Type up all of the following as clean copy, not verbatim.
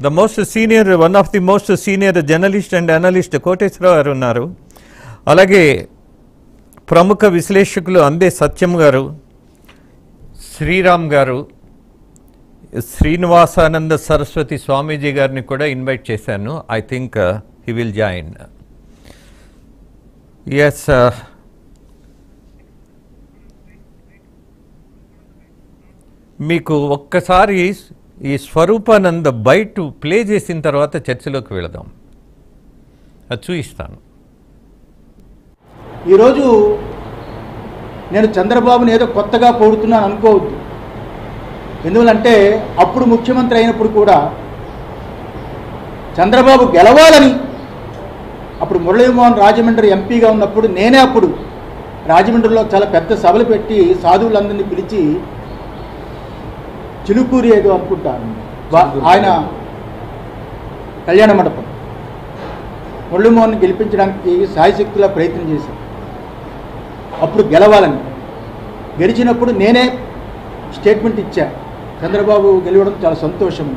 The most senior, one of the most senior journalist and analyst Koteswararao గారు ఉన్నారు. అలాగే ప్రముఖ విశ్లేషకులు అందే సత్యం గారు, శ్రీరామ్ గారు, శ్రీనివాసానంద సరస్వతి స్వామీజీ గారిని కూడా ఇన్వైట్ చేశాను. I think he will join. Yes, మీకు ఒక్కసారి ఈ స్వరూపానంద బైట్ ప్లే చేసిన తర్వాత చర్చలోకి వెళదాం. అది చూపిస్తాను. ఈరోజు నేను చంద్రబాబుని ఏదో కొత్తగా పొగుడుతున్నాను అనుకోవద్దు. ఎందువలంటే అప్పుడు ముఖ్యమంత్రి అయినప్పుడు కూడా చంద్రబాబు గెలవాలని, అప్పుడు మురళీమోహన్ రాజమండ్రి ఎంపీగా ఉన్నప్పుడు నేనే అప్పుడు రాజమండ్రిలో చాలా పెద్ద సభలు పెట్టి సాధువులందరినీ పిలిచి, చిలుకూరి ఏదో అనుకుంటాను ఆయన కళ్యాణ మండపం, మురళీమోహన్ గెలిపించడానికి సాయశక్తిలా ప్రయత్నం చేశాను. అప్పుడు గెలవాలని, గెలిచినప్పుడు నేనే స్టేట్మెంట్ ఇచ్చా, చంద్రబాబు గెలవడం చాలా సంతోషం.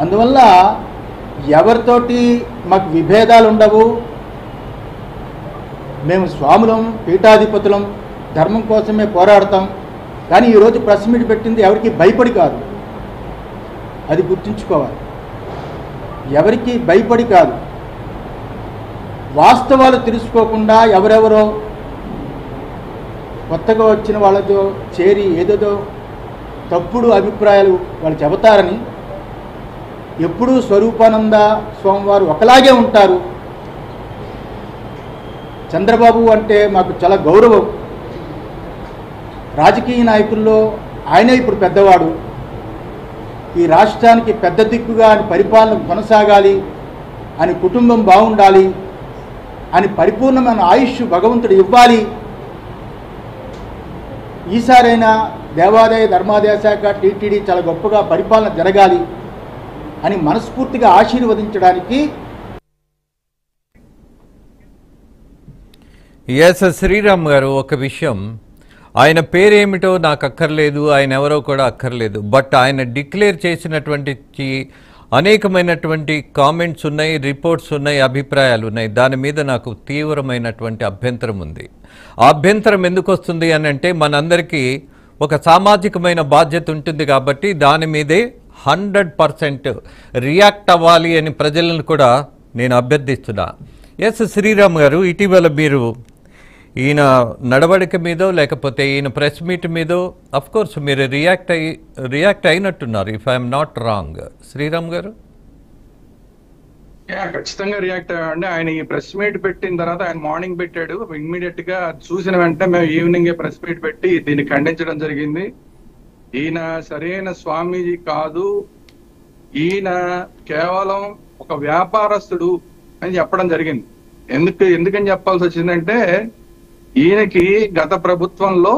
అందువల్ల ఎవరితోటి మాకు విభేదాలు ఉండవు. మేము స్వాములం, పీఠాధిపతులం, ధర్మం కోసమే పోరాడతాం. కానీ ఈరోజు ప్రెస్ మీట్ పెట్టింది ఎవరికి భయపడి కాదు, అది గుర్తుంచుకోవాలి. ఎవరికి భయపడి కాదు, వాస్తవాలు తెలుసుకోకుండా ఎవరెవరో కొత్తగా వచ్చిన వాళ్ళతో చేరి ఏదేదో తప్పుడు అభిప్రాయాలు వాళ్ళు చెబుతారని. ఎప్పుడూ స్వరూపానంద స్వామివారు ఒకలాగే ఉంటారు. చంద్రబాబు అంటే మాకు చాలా గౌరవం. రాజకీయ నాయకుల్లో ఆయనే ఇప్పుడు పెద్దవాడు. ఈ రాష్ట్రానికి పెద్ద దిక్కుగా అని పరిపాలన కొనసాగాలి అని, కుటుంబం బాగుండాలి అని, పరిపూర్ణమైన ఆయుష్ భగవంతుడు ఇవ్వాలి. ఈసారైనా దేవాదాయ ధర్మాదాయ శాఖ టీటీడీ చాలా గొప్పగా పరిపాలన జరగాలి అని మనస్ఫూర్తిగా ఆశీర్వదించడానికి. ఎస్ శ్రీరామ్ గారు, ఒక విషయం, ఆయన పేరేమిటో నాకు అక్కర్లేదు, ఆయన ఎవరో కూడా అక్కర్లేదు. బట్ ఆయన డిక్లేర్ చేసినటువంటి అనేకమైనటువంటి కామెంట్స్ ఉన్నాయి, రిపోర్ట్స్ ఉన్నాయి, అభిప్రాయాలు ఉన్నాయి. దాని మీద నాకు తీవ్రమైనటువంటి అభ్యంతరం ఉంది. ఆ అభ్యంతరం ఎందుకు వస్తుంది అని అంటే, మనందరికీ ఒక సామాజికమైన బాధ్యత ఉంటుంది కాబట్టి దాని మీదే 100% రియాక్ట్ అవ్వాలి అని ప్రజలను కూడా నేను అభ్యర్థిస్తున్నా. ఎస్ శ్రీరామ్ గారు, ఇటీవల మీరు ఈయన నడవడిక మీదో లేకపోతే ఈయన ప్రెస్ మీట్ మీదో అఫ్కోర్స్ మీరు రియాక్ట్ అయినట్టున్నారు, if I'm not wrong. Sriram గారు ఖచ్చితంగా రియాక్ట్ అయ్యామండి. ఆయన ఈ ప్రెస్ మీట్ పెట్టిన తర్వాత ఆయన మార్నింగ్ పెట్టాడు, ఇమ్మీడియట్ గా చూసిన వెంటనే మేము ఈవినింగ్ ప్రెస్ మీట్ పెట్టి దీన్ని ఖండించడం జరిగింది. ఈయన సరైన స్వామీజీ కాదు, ఈయన కేవలం ఒక వ్యాపారస్తుడు అని చెప్పడం జరిగింది. ఎందుకని చెప్పాల్సి వచ్చిందంటే, ఈయనకి గత ప్రభుత్వంలో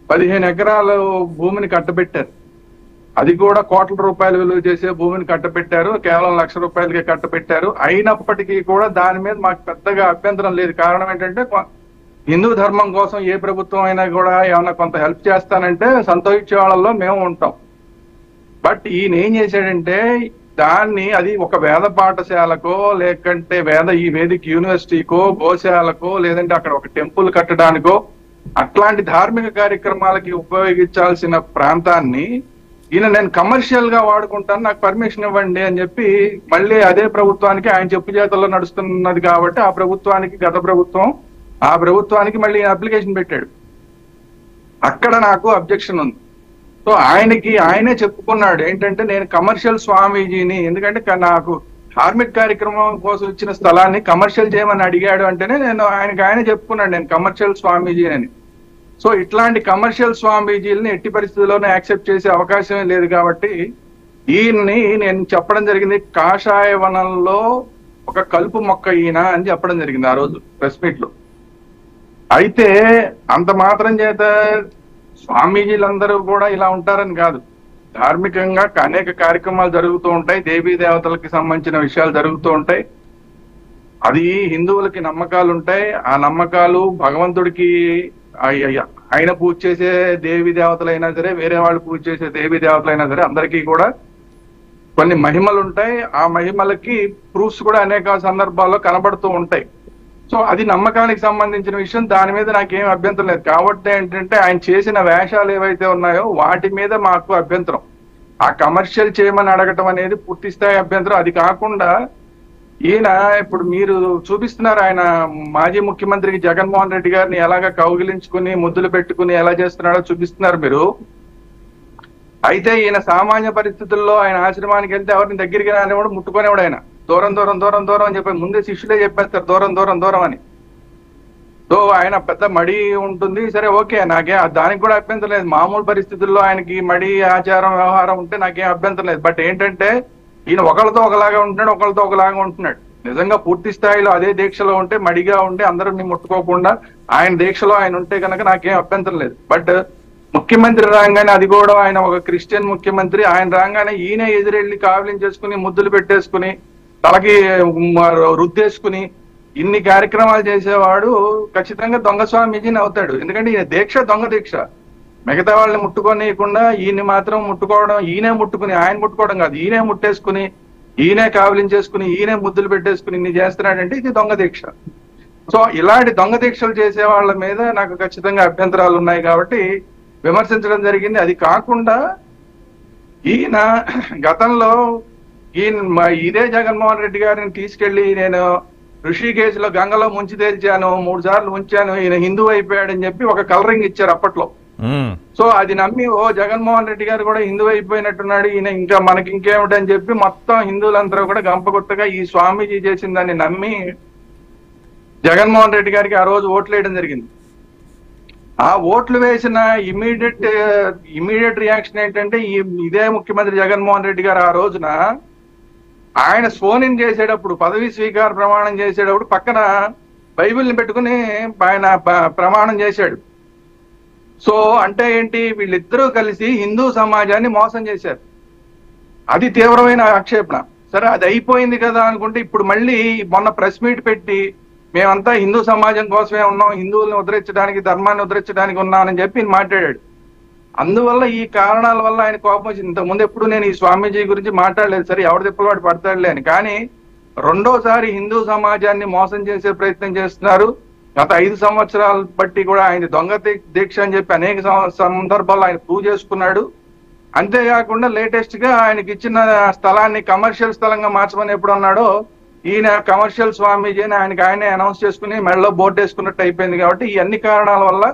15 ఎకరాల భూమిని కట్టబెట్టారు. అది కూడా కోట్ల రూపాయలు విలువ చేసే భూమిని కట్టబెట్టారు, కేవలం ₹1,00,000 కట్టబెట్టారు. అయినప్పటికీ కూడా దాని మీద మాకు పెద్దగా అభ్యంతరం లేదు. కారణం ఏంటంటే, హిందూ ధర్మం కోసం ఏ ప్రభుత్వం అయినా కూడా ఏమైనా కొంత హెల్ప్ చేస్తానంటే సంతోషించే వాళ్ళలో మేము ఉంటాం. బట్ ఈయన ఏం చేశాడంటే, దాన్ని అది ఒక వేద పాఠశాలకో లేకంటే ఈ వేదిక యూనివర్సిటీకో గోశాలకో లేదంటే అక్కడ ఒక టెంపుల్ కట్టడానికో అట్లాంటి ధార్మిక కార్యక్రమాలకి ఉపయోగించాల్సిన ప్రాంతాన్ని ఈయన నేను కమర్షియల్ గా వాడుకుంటాను, నాకు పర్మిషన్ ఇవ్వండి అని చెప్పి మళ్ళీ అదే ప్రభుత్వానికి, ఆయన చెప్పు చేతుల్లో నడుస్తున్నది కాబట్టి ఆ ప్రభుత్వానికి, గత ప్రభుత్వం ఆ ప్రభుత్వానికి మళ్ళీ అప్లికేషన్ పెట్టాడు. అక్కడ నాకు అబ్జెక్షన్ ఉంది. సో ఆయనే చెప్పుకున్నాడు ఏంటంటే, నేను కమర్షియల్ స్వామీజీని, ఎందుకంటే నాకు ధార్మిక కార్యక్రమం కోసం ఇచ్చిన స్థలాన్ని కమర్షియల్ చేయమని అడిగాడు అంటేనే నేను ఆయనే చెప్పుకున్నాడు నేను కమర్షియల్ స్వామీజీ అని. సో ఇట్లాంటి కమర్షియల్ స్వామీజీలని ఎట్టి పరిస్థితుల్లోనే యాక్సెప్ట్ చేసే అవకాశమే లేదు. కాబట్టి ఈయన్ని నేను చెప్పడం జరిగింది, కాషాయ వనంలో ఒక కలుపు మొక్క ఈయన అని చెప్పడం జరిగింది ఆ రోజు ప్రెస్ మీట్ లో. అయితే అంత మాత్రం చేత స్వామీజీలందరూ కూడా ఇలా ఉంటారని కాదు. ధార్మికంగా అనేక కార్యక్రమాలు జరుగుతూ ఉంటాయి, దేవీ దేవతలకి సంబంధించిన విషయాలు జరుగుతూ ఉంటాయి. అది హిందువులకి నమ్మకాలు ఉంటాయి. ఆ నమ్మకాలు భగవంతుడికి ఆయన పూజ చేసే దేవీ దేవతలైనా సరే, వేరే వాళ్ళు పూజ చేసే దేవీ దేవతలైనా సరే, అందరికీ కూడా కొన్ని మహిమలు ఉంటాయి, ఆ మహిమలకి ప్రూఫ్స్ కూడా అనేక సందర్భాల్లో కనబడుతూ ఉంటాయి. సో అది నమ్మకానికి సంబంధించిన విషయం, దాని మీద నాకేం అభ్యంతరం లేదు. కాబట్టి ఏంటంటే ఆయన చేసిన వేషాలు ఏవైతే ఉన్నాయో వాటి మీద మాకు అభ్యంతరం. ఆ కమర్షియల్ చేయమని అడగటం అనేది పూర్తి స్థాయి అభ్యంతరం. అది కాకుండా ఈయన ఇప్పుడు మీరు చూపిస్తున్నారు, ఆయన మాజీ ముఖ్యమంత్రికి జగన్మోహన్ రెడ్డి గారిని ఎలాగ కౌగిలించుకుని ముద్దులు పెట్టుకుని ఎలా చేస్తున్నాడో చూపిస్తున్నారు మీరు. అయితే ఈయన సామాన్య పరిస్థితుల్లో ఆయన ఆశ్రమానికి వెళ్తే ఎవరిని దగ్గరికి రానివాడు, ముట్టుకునేవాడు. ఆయన దూరం దూరం దూరం దూరం అని చెప్పి ముందే శిష్యులే చెప్పేస్తారు దూరం దూరం దూరం అని. సో ఆయన పెద్ద మడి ఉంటుంది, సరే ఓకే, నాకే దానికి కూడా అభ్యంతరం లేదు. మామూలు పరిస్థితుల్లో ఆయనకి మడి ఆచారం వ్యవహారం ఉంటే నాకేం అభ్యంతరం లేదు. బట్ ఏంటంటే ఈయన ఒకళ్ళతో ఒకలాగా ఉంటున్నాడు, ఒకళ్ళతో ఒకలాగా ఉంటున్నాడు. నిజంగా పూర్తి స్థాయిలో అదే దీక్షలో ఉంటే, మడిగా ఉంటే అందరిని ముట్టుకోకుండా ఆయన దీక్షలో ఆయన ఉంటే కనుక నాకేం అభ్యంతరం లేదు. బట్ ముఖ్యమంత్రి రాగానే, అది కూడా ఆయన ఒక క్రిస్టియన్ ముఖ్యమంత్రి, ఆయన రాగానే ఈయన ఎదురెళ్ళి కావలించేసుకుని ముద్దులు పెట్టేసుకుని తలకి రుద్దేసుకుని ఇన్ని కార్యక్రమాలు చేసేవాడు ఖచ్చితంగా దొంగ స్వామీజీని అవుతాడు. ఎందుకంటే ఈయన దీక్ష దొంగ దీక్ష. మిగతా వాళ్ళని ముట్టుకోనియకుండా ఈయన్ని మాత్రం ముట్టుకోవడం, ఈయనే ముట్టుకుని, ఆయన ముట్టుకోవడం కాదు, ఈయనే ముట్టేసుకుని, ఈయనే కావలించేసుకుని, ఈయనే ముద్దులు పెట్టేసుకుని ఇన్ని చేస్తున్నాడంటే ఇది దొంగ దీక్ష. సో ఇలాంటి దొంగ దీక్షలు చేసే వాళ్ళ మీద నాకు ఖచ్చితంగా అభ్యంతరాలు ఉన్నాయి కాబట్టి విమర్శించడం జరిగింది. అది కాకుండా ఈయన గతంలో ఇదే జగన్మోహన్ రెడ్డి గారిని తీసుకెళ్లి నేను ఋషికేశ్లో గంగలో ముంచి తేల్చాను, 3 సార్లు ఉంచాను, ఈయన హిందూ అయిపోయాడని చెప్పి ఒక కలరింగ్ ఇచ్చారు అప్పట్లో. సో అది నమ్మి ఓ జగన్మోహన్ రెడ్డి గారు కూడా హిందూ అయిపోయినట్టున్నాడు, ఈయన ఇంకా మనకి ఇంకేమిటని చెప్పి మొత్తం హిందువులందరూ కూడా గంపగుత్తగా ఈ స్వామీజీ చేసిన దాన్ని నమ్మి జగన్మోహన్ రెడ్డి గారికి ఆ రోజు ఓట్లు వేయడం జరిగింది. ఆ ఓట్లు వేసిన ఇమీడియట్ రియాక్షన్ ఏంటంటే ఇదే ముఖ్యమంత్రి జగన్మోహన్ రెడ్డి గారు ఆ రోజున ఆయన స్వోన్ చేసేటప్పుడు, పదవి స్వీకార ప్రమాణం చేసేటప్పుడు పక్కన బైబిల్ని పెట్టుకుని ఆయన ప్రమాణం చేశాడు. సో అంటే ఏంటి, వీళ్ళిద్దరూ కలిసి హిందూ సమాజాన్ని మోసం చేశారు. అది తీవ్రమైన ఆక్షేపణ. సరే అది అయిపోయింది కదా అనుకుంటే ఇప్పుడు మళ్ళీ మొన్న ప్రెస్ మీట్ పెట్టి మేమంతా హిందూ సమాజం కోసమే ఉన్నాం, హిందువుల్ని ఉద్ధరించడానికి, ధర్మాన్ని ఉద్ధరించడానికి ఉన్నామని చెప్పి మాట్లాడాడు. అందువల్ల ఈ కారణాల వల్ల ఆయన కోపం వచ్చింది. ఇంతకుముందు ఎప్పుడు నేను ఈ స్వామీజీ గురించి మాట్లాడలేదు, సరే ఎవరి తిప్పలు వాడు పడతాడులే అని. కానీ రెండోసారి హిందూ సమాజాన్ని మోసం చేసే ప్రయత్నం చేస్తున్నారు. గత 5 సంవత్సరాల బట్టి కూడా ఆయన దొంగ దీక్ష అని చెప్పి అనేక సందర్భాల్లో ఆయన ప్రూవ్ చేసుకున్నాడు. అంతేకాకుండా లేటెస్ట్ గా ఆయనకి ఇచ్చిన స్థలాన్ని కమర్షియల్ స్థలంగా మార్చమని ఎప్పుడు అన్నాడో, ఈయన కమర్షియల్ స్వామీజీ అని ఆయననే అనౌన్స్ చేసుకుని మెడలో బోర్డు వేసుకున్నట్టు అయిపోయింది. కాబట్టి ఈ అన్ని కారణాల వల్ల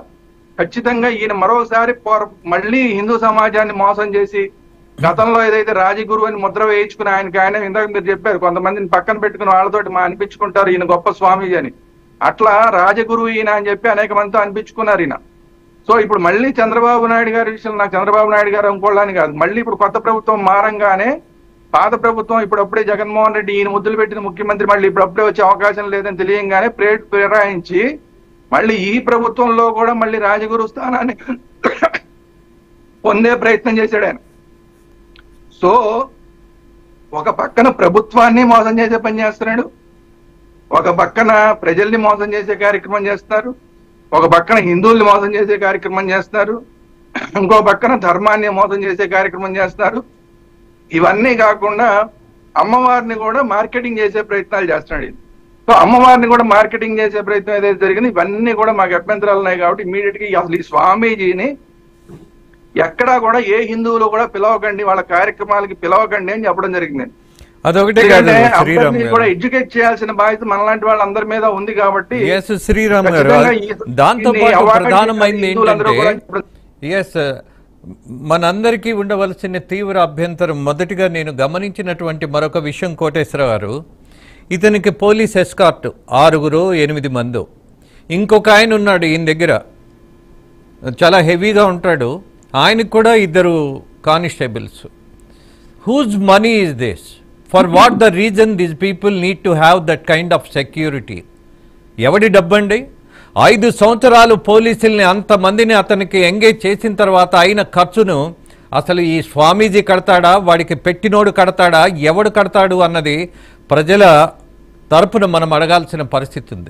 ఖచ్చితంగా ఈయన మరోసారి మళ్ళీ హిందూ సమాజాన్ని మోసం చేసి, గతంలో ఏదైతే రాజగురు అని ముద్ర వేయించుకుని ఆయన ఇందాక మీరు చెప్పారు, కొంతమందిని పక్కన పెట్టుకుని వాళ్ళతోటి అనిపించుకుంటారు ఈయన గొప్ప స్వామీజీ అని, అట్లా రాజగురువు ఈయన అని చెప్పి అనేక మందితో అనిపించుకున్నారు ఈయన. సో ఇప్పుడు మళ్ళీ చంద్రబాబు నాయుడు గారి విషయం, నాకు చంద్రబాబు నాయుడు గారు ఇంకోళ్ళని కాదు, మళ్ళీ ఇప్పుడు కొత్త ప్రభుత్వం మారంగానే పాత ప్రభుత్వం ఇప్పుడప్పుడే జగన్మోహన్ రెడ్డి ఈయన ముద్దులు పెట్టిన ముఖ్యమంత్రి మళ్ళీ ఇప్పుడప్పుడే వచ్చే అవకాశం లేదని తెలియంగానే ప్రేరాయించి మళ్ళీ ఈ ప్రభుత్వంలో కూడా మళ్ళీ రాజగురు స్థానాన్ని పొందే ప్రయత్నం చేశాడు ఆయన. సో ఒక పక్కన ప్రభుత్వాన్ని మోసం చేసే పని చేస్తున్నాడు, ఒక పక్కన ప్రజల్ని మోసం చేసే కార్యక్రమం చేస్తున్నారు, ఒక పక్కన హిందువుల్ని మోసం చేసే కార్యక్రమం చేస్తున్నారు, ఇంకో పక్కన ధర్మాన్ని మోసం చేసే కార్యక్రమం చేస్తున్నారు. ఇవన్నీ కాకుండా అమ్మవారిని కూడా మార్కెటింగ్ చేసే ప్రయత్నాలు చేస్తున్నాడు. సో అమ్మవారిని కూడా మార్కెటింగ్ చేసే ప్రయత్నం ఏదైతే జరిగింది, ఇవన్నీ కూడా మాకు అభ్యంతరాలు ఉన్నాయి. కాబట్టి ఇమీడియట్ గా అసలు ఈ స్వామీజీని ఎక్కడా కూడా ఏ హిందువులు కూడా పిలవకండి, వాళ్ళ కార్యక్రమాలకి పిలవకండి అని చెప్పడం జరిగింది. అదొకటి కూడా ఎడ్యుకేట్ చేయాల్సిన బాధ్యత మనలాంటి వాళ్ళందరి మీద ఉంది. కాబట్టి శ్రీరామ్ గారు, దాంతో పాటు ప్రధానమైంది ఏంటంటే మనందరికీ ఉండవలసిన తీవ్ర అభ్యంతరం, మొదటిగా నేను గమనించినటువంటి మరొక విషయం కోటేశ్వర గారు, ఇతనికి పోలీస్ ఎస్కార్ట్ 6-8 మంది, ఇంకొక ఆయన ఉన్నాడు ఈయన దగ్గర చాలా హెవీగా ఉంటాడు, ఆయనకు కూడా 2 constables. Whose money is this? For what the reason this people need to have that kind of security? ఎవడి డబ్బండి? 5 సంవత్సరాలు పోలీసుల్ని అంతమందిని అతనికి ఎంగేజ్ చేసిన తర్వాత అయిన ఖర్చును అసలు ఈ స్వామీజీ కడతాడా, వాడికి పెట్టినోడు కడతాడా, ఎవడు కడతాడు అన్నది ప్రజల తరపున మనం అడగాల్సిన పరిస్థితి ఉంది.